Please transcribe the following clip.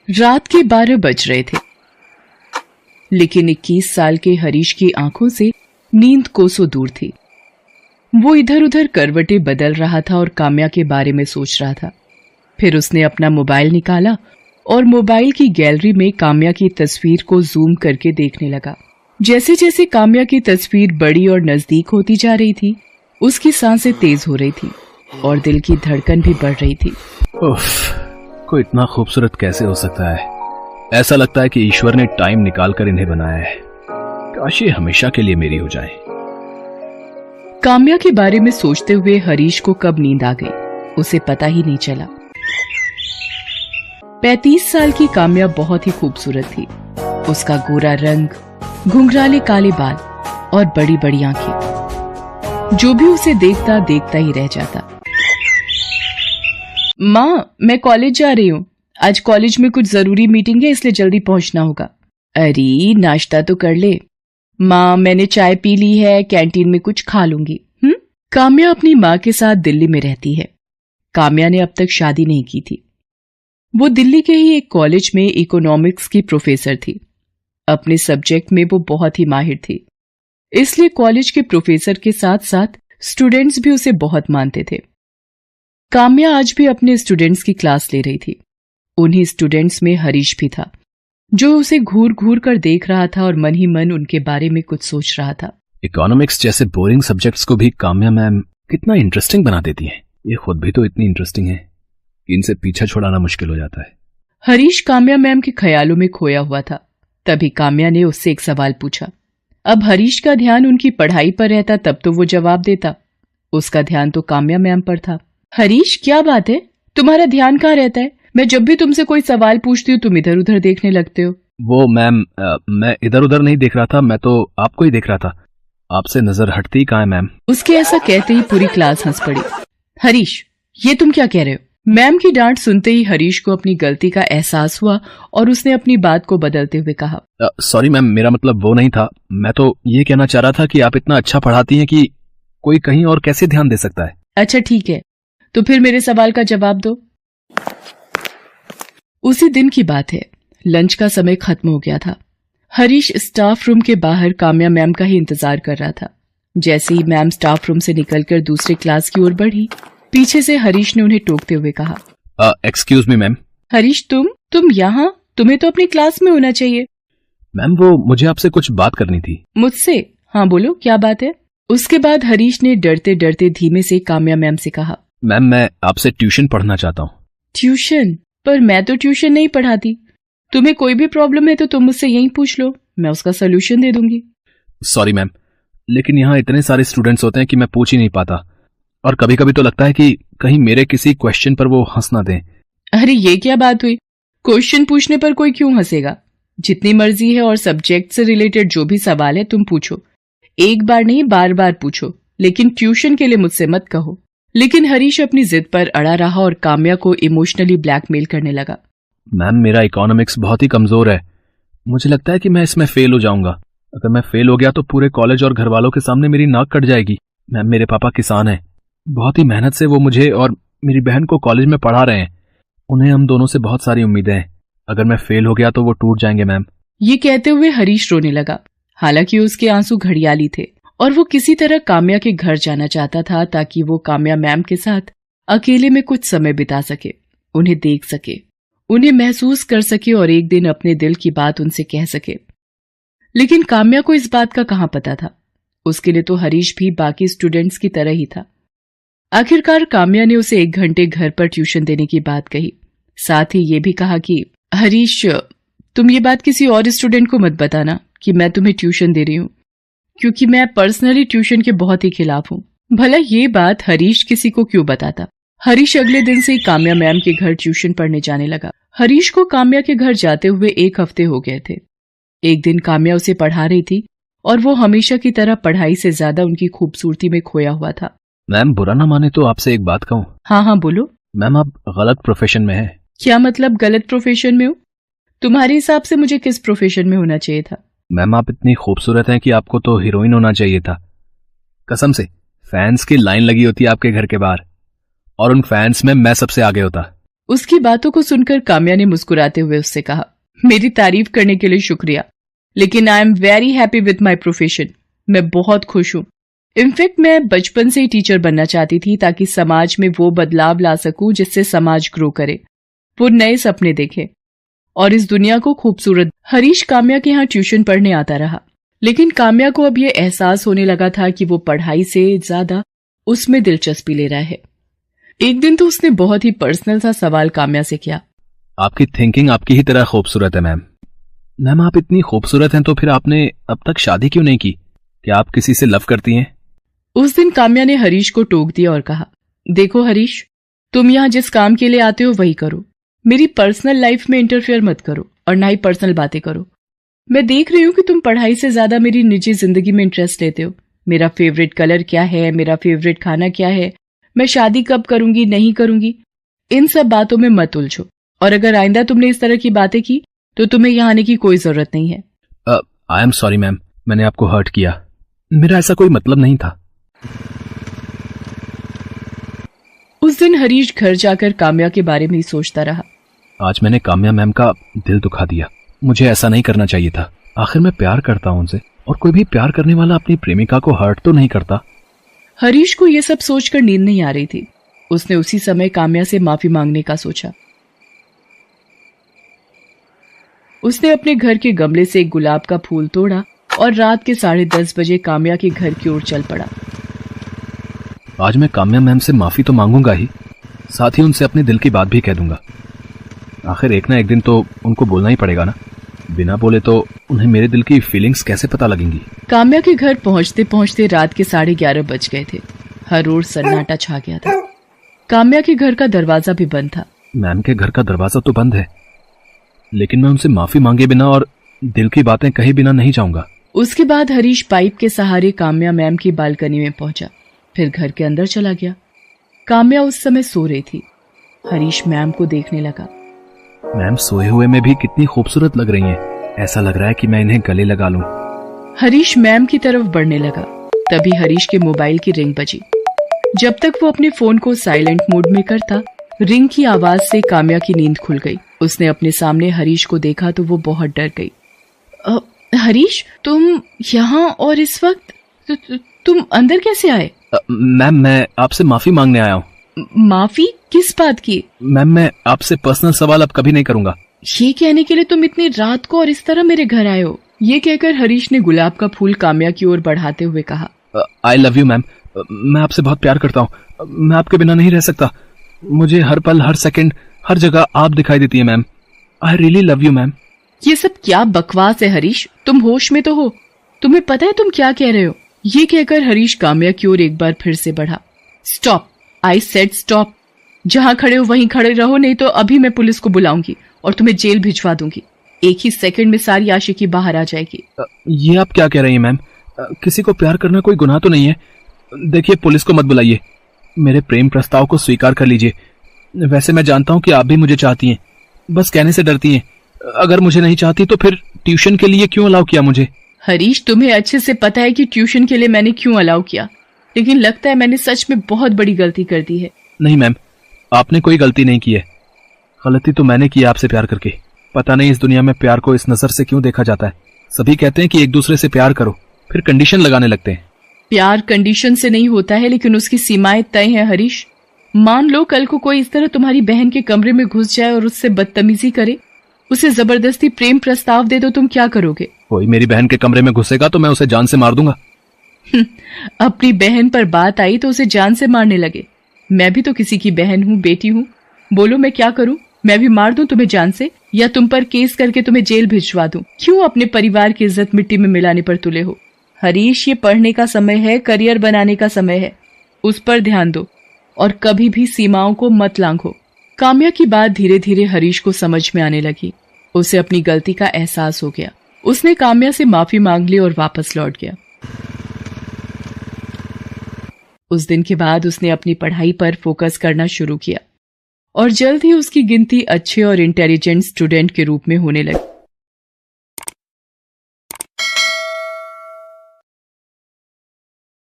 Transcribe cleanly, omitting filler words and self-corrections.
रात के 12 बज रहे थे, लेकिन 21 साल के हरीश की आंखों से नींद कोसों दूर थी। वो इधर उधर करवटें बदल रहा था और काम्या के बारे में सोच रहा था। फिर उसने अपना मोबाइल निकाला और मोबाइल की गैलरी में काम्या की तस्वीर को जूम करके देखने लगा। जैसे जैसे काम्या की तस्वीर बड़ी और नजदीक होती जा रही थी, उसकी सांसें तेज हो रही थी और दिल की धड़कन भी बढ़ रही थी। उफ, कोई इतना खूबसूरत कैसे हो सकता है? ऐसा लगता है कि ईश्वर ने टाइम निकालकर इन्हें बनाया है। काश ये हमेशा के लिए मेरी हो जाए। काम्या के बारे में सोचते हुए हरीश को कब नींद आ गई उसे पता ही नहीं चला। 35 साल की काम्या बहुत ही खूबसूरत थी। उसका गोरा रंग, घुंघराले काले बाल और बड़ी बड़ी आंखें, जो भी उसे देखता देखता ही रह जाता। माँ, मैं कॉलेज जा रही हूँ। आज कॉलेज में कुछ जरूरी मीटिंग है, इसलिए जल्दी पहुंचना होगा। अरे नाश्ता तो कर ले। माँ, मैंने चाय पी ली है, कैंटीन में कुछ खा लूंगी। काम्या अपनी माँ के साथ दिल्ली में रहती है। काम्या ने अब तक शादी नहीं की थी। वो दिल्ली के ही एक कॉलेज में इकोनॉमिक्स की प्रोफेसर थी। अपने सब्जेक्ट में वो बहुत ही माहिर थी, इसलिए कॉलेज के प्रोफेसर के साथ साथ स्टूडेंट्स भी उसे बहुत मानते थे। काम्या आज भी अपने स्टूडेंट्स की क्लास ले रही थी। उन्हीं स्टूडेंट्स में हरीश भी था, जो उसे घूर घूर कर देख रहा था और मन ही मन उनके बारे में कुछ सोच रहा था। इकोनॉमिक्स जैसे बोरिंग सब्जेक्ट्स को भी काम्या मैम कितना इंटरेस्टिंग बना देती हैं। ये खुद भी तो इतनी इंटरेस्टिंग है कि इनसे पीछा छुड़ाना मुश्किल हो जाता है। हरीश काम्या मैम के ख्यालों में खोया हुआ था। तभी काम्या ने उससे एक सवाल पूछा। अब हरीश का ध्यान उनकी पढ़ाई पर रहता तब तो वो जवाब देता। उसका ध्यान तो काम्या मैम पर था। हरीश, क्या बात है? तुम्हारा ध्यान कहाँ रहता है? मैं जब भी तुमसे कोई सवाल पूछती हूँ तुम इधर उधर देखने लगते हो। वो मैम, मैं इधर उधर नहीं देख रहा था, मैं तो आपको ही देख रहा था। आपसे नजर हटती कहाँ है मैम? उसके ऐसा कहते ही पूरी क्लास हंस पड़ी। हरीश, ये तुम क्या कह रहे हो? मैम की डांट सुनते ही हरीश को अपनी गलती का एहसास हुआ और उसने अपनी बात को बदलते हुए कहा, सॉरी मैम, मेरा मतलब वो नहीं था। मैं तो ये कहना चाह रहा था कि आप इतना अच्छा पढ़ाती हैं कि कोई कहीं और कैसे ध्यान दे सकता है। अच्छा ठीक है, तो फिर मेरे सवाल का जवाब दो। उसी दिन की बात है। लंच का समय खत्म हो गया था। हरीश स्टाफ रूम के बाहर काम्या मैम का ही इंतजार कर रहा था। जैसे ही मैम स्टाफ रूम से निकलकर दूसरे क्लास की ओर बढ़ी, पीछे से हरीश ने उन्हें टोकते हुए कहा, एक्सक्यूज मी मैम। हरीश, तुम यहाँ? तुम्हें तो अपनी क्लास में होना चाहिए। मैम, वो मुझे आपसे कुछ बात करनी थी। मुझसे? हाँ बोलो, क्या बात है? उसके बाद हरीश ने डरते डरते धीमे से काम्या मैम से कहा, मैम, मैं आपसे ट्यूशन पढ़ना चाहता हूँ। ट्यूशन? पर मैं तो ट्यूशन नहीं पढ़ाती। तुम्हें कोई भी प्रॉब्लम है तो तुम मुझसे यहीं पूछ लो, मैं उसका सोल्यूशन दे दूंगी। सॉरी मैम, लेकिन यहाँ इतने सारे स्टूडेंट्स होते हैं कि मैं पूछ ही नहीं पाता, और कभी कभी तो लगता है कि कहीं मेरे किसी क्वेश्चन पर वो हंस ना दें। अरे ये क्या बात हुई? क्वेश्चन पूछने पर कोई क्यों हंसेगा? जितनी मर्जी है और सब्जेक्ट से रिलेटेड जो भी सवाल है तुम पूछो। एक बार नहीं, बार बार पूछो, लेकिन ट्यूशन के लिए मुझसे मत कहो। लेकिन हरीश अपनी जिद पर अड़ा रहा और काम्या को इमोशनली ब्लैकमेल करने लगा। मैम, मेरा इकोनॉमिक्स बहुत ही कमजोर है। मुझे लगता है कि मैं इसमें फेल हो जाऊंगा। अगर मैं फेल हो गया तो पूरे कॉलेज और घर वालों के सामने मेरी नाक कट जाएगी। मैम, मेरे पापा किसान हैं। बहुत ही मेहनत से वो मुझे और मेरी बहन को कॉलेज में पढ़ा रहे हैं। उन्हें हम दोनों से बहुत सारी उम्मीदें हैं। अगर मैं फेल हो गया तो वो टूट जाएंगे मैम। ये कहते हुए हरीश रोने लगा। हालांकि उसके आंसू घड़ियाली थे और वो किसी तरह काम्या के घर जाना चाहता था ताकि वो काम्या मैम के साथ अकेले में कुछ समय बिता सके, उन्हें देख सके, उन्हें महसूस कर सके और एक दिन अपने दिल की बात उनसे कह सके। लेकिन काम्या को इस बात का कहाँ पता था। उसके लिए तो हरीश भी बाकी स्टूडेंट्स की तरह ही था। आखिरकार काम्या ने उसे 1 घंटे घर पर ट्यूशन देने की बात कही। साथ ही ये भी कहा कि हरीश, तुम ये बात किसी और स्टूडेंट को मत बताना कि मैं तुम्हें ट्यूशन दे रही हूँ, क्योंकि मैं पर्सनली ट्यूशन के बहुत ही खिलाफ हूँ। भला ये बात हरीश किसी को क्यों बताता। हरीश अगले दिन से ही काम्या मैम के घर ट्यूशन पढ़ने जाने लगा। हरीश को काम्या के घर जाते हुए 1 हफ्ते हो गए थे। एक दिन काम्या उसे पढ़ा रही थी और वो हमेशा की तरह पढ़ाई से ज्यादा उनकी खूबसूरती में खोया हुआ था। मैम, बुरा ना माने तो आपसे एक बात कहूँ? हाँ बोलो। मैम, आप गलत प्रोफेशन में है। क्या मतलब गलत प्रोफेशन में हूँ? तुम्हारे हिसाब से मुझे किस प्रोफेशन में होना चाहिए था? मैम, आप इतनी खूबसूरत हैं कि आपको तो हीरोइन होना चाहिए था। कसम से, फैंस की लाइन लगी होती है आपके घर के बाहर और उन फैंस में मैं सबसे आगे होता। उसकी बातों को सुनकर काम्या ने मुस्कुराते हुए उससे कहा, मेरी तारीफ करने के लिए शुक्रिया, लेकिन I am very happy with my profession. मैं बहुत खुश हूँ। इनफैक्ट मैं बचपन से ही टीचर बनना चाहती थी ताकि समाज में वो बदलाव ला सकूं जिससे समाज ग्रो करे, वो नए सपने देखे और इस दुनिया को खूबसूरत। हरीश काम्या के यहाँ ट्यूशन पढ़ने आता रहा, लेकिन काम्या को अब ये एहसास होने लगा था कि वो पढ़ाई से ज्यादा उसमें दिलचस्पी ले रहा है। एक दिन तो उसने बहुत ही पर्सनल सा सवाल काम्या से किया, आपकी थिंकिंग आपकी ही तरह खूबसूरत है मैम। मैम आप इतनी खूबसूरत हैं तो फिर आपने अब तक शादी क्यों नहीं की? क्या आप किसी से लव करती हैं? उस दिन काम्या ने हरीश को टोक दिया और कहा, देखो हरीश, तुम यहाँ जिस काम के लिए आते हो वही करो। मेरी पर्सनल लाइफ में इंटरफेयर मत करो और ना ही पर्सनल बातें करो। मैं देख रही हूँ कि तुम पढ़ाई से ज्यादा मेरी निजी जिंदगी में इंटरेस्ट लेते हो। मेरा फेवरेट कलर क्या है, मेरा फेवरेट खाना क्या है, मैं शादी कब करूंगी नहीं करूंगी, इन सब बातों में मत उलझो। और अगर आइंदा तुमने इस तरह की बातें की तो तुम्हें यहाँ आने की कोई जरूरत नहीं है। आई एम सॉरी मैम, मैंने आपको हर्ट किया। मेरा ऐसा कोई मतलब नहीं था। उस दिन हरीश घर जाकर काम्या के बारे में ही सोचता रहा। आज मैंने काम्या मैम का दिल दुखा दिया। मुझे ऐसा नहीं करना चाहिए था। आखिर मैं प्यार करता हूं उनसे, और कोई भी प्यार करने वाला अपनी प्रेमिका को हर्ट तो नहीं करता। हरीश को यह सब सोचकर नींद नहीं आ रही थी। उसने उसी समय काम्या से माफी मांगने का सोचा। उसने अपने घर के गमले से एक गुलाब का फूल तोड़ा और रात के 10:30 बजे काम्या के घर की ओर चल पड़ा। आज मैं काम्या मैम से माफी तो मांगूंगा ही, साथ ही उनसे अपने दिल की बात भी कह दूंगा। आखिर एक ना एक दिन तो उनको बोलना ही पड़ेगा ना। बिना बोले तो उन्हें मेरे दिल की फीलिंग्स कैसे पता लगेंगी। काम्या के घर पहुंचते पहुंचते रात के 11:30 बज गए थे। हर ओर सन्नाटा छा गया था। काम्या के घर का दरवाजा भी बंद था। मैम के घर का दरवाजा तो बंद है, लेकिन मैं उनसे माफी मांगे बिना और दिल की बातें कहे बिना नहीं जाऊंगा। उसके बाद हरीश पाइप के सहारे काम्या मैम की बालकनी में पहुंचा, फिर घर के अंदर चला गया। काम्या उस समय सो रही थी। हरीश मैम को देखने लगा। मैम सोए हुए में भी कितनी खूबसूरत लग रही हैं। ऐसा लग रहा है कि मैं इन्हें गले लगा लूं। हरीश मैम की तरफ बढ़ने लगा। तभी हरीश के मोबाइल की रिंग बजी। जब तक वो अपने फोन को साइलेंट मोड में करता, रिंग की आवाज से काम्या की नींद खुल गई। उसने अपने सामने हरीश को देखा तो वो बहुत डर गई। हरीश, तुम यहाँ और इस वक्त? तुम अंदर कैसे आए? मैम मैं आपसे माफी मांगने आया हूँ। माफी? किस बात की? मैम मैं आपसे पर्सनल सवाल अब कभी नहीं करूंगा। ये कहने के लिए तुम इतनी रात को और इस तरह मेरे घर आए हो? ये कहकर हरीश ने गुलाब का फूल काम्या की ओर बढ़ाते हुए कहा, आई लव यू मैम। मैं आपसे बहुत प्यार करता हूँ। मैं आपके बिना नहीं रह सकता। मुझे हर पल, हर सेकंड, हर जगह आप दिखाई देती है ma'am. I really love you ma'am. ये सब क्या बकवास है हरीश? तुम होश में तो हो? तुम्हें पता है तुम क्या कह रहे हो? ये कहकर हरीश काम्या की ओर एक बार फिर से बढ़ा। Stop, I said stop. जहां खड़े हो वहीं खड़े रहो, नहीं तो अभी मैं पुलिस को बुलाऊंगी और तुम्हें जेल भिजवा दूंगी। एक ही सेकंड में सारी आशिकी बाहर आ जाएगी। ये आप क्या कह रही हैं मैम? किसी को प्यार करना कोई गुनाह तो नहीं है। देखिए, पुलिस को मत बुलाइए। मेरे प्रेम प्रस्ताव को स्वीकार कर लीजिए। वैसे मैं जानता हूँ कि आप भी मुझे चाहती हैं, बस कहने से डरती हैं। अगर मुझे नहीं चाहती तो फिर ट्यूशन के लिए क्यों अलाउ किया मुझे? हरीश, तुम्हें अच्छे से पता है कि ट्यूशन के लिए मैंने क्यों अलाउ किया, लेकिन लगता है मैंने सच में बहुत बड़ी गलती कर दी है। नहीं मैम, आपने कोई गलती नहीं की है। गलती तो मैंने की है आपसे प्यार करके। पता नहीं इस दुनिया में प्यार को इस नजर से क्यों देखा जाता है। सभी कहते हैं कि एक दूसरे से प्यार करो, फिर कंडीशन लगाने लगते हैं। प्यार कंडीशन से नहीं होता है, लेकिन उसकी सीमाएं तय हैं हरीश। मान लो कल को कोई इस तरह तुम्हारी बहन के कमरे में घुस जाए और उससे बदतमीजी करे, उसे जबरदस्ती प्रेम प्रस्ताव दे दो, तुम क्या करोगे? कोई मेरी बहन के कमरे में घुसेगा तो मैं उसे जान से मार दूंगा। अपनी बहन पर बात आई तो उसे जान से मारने लगे। मैं भी तो किसी की बहन हूँ, बेटी हूँ। बोलो मैं क्या करूँ? मैं भी मार दूं तुम्हें जान से, या तुम पर केस करके तुम्हें जेल भिजवा दूं? क्यों अपने परिवार की इज्जत मिट्टी में मिलाने पर तुले हो? हरीश, ये पढ़ने का समय है, करियर बनाने का समय है। उस पर ध्यान दो और कभी भी सीमाओं को मत लांघो। काम्या की बात धीरे धीरे हरीश को समझ में आने लगी। उसे अपनी गलती का एहसास हो गया। उसने काम्या से माफी मांग ली और वापस लौट गया। उस दिन के बाद उसने अपनी पढ़ाई पर फोकस करना शुरू किया और जल्द ही उसकी गिनती अच्छे और इंटेलिजेंट स्टूडेंट के रूप में होने लगी।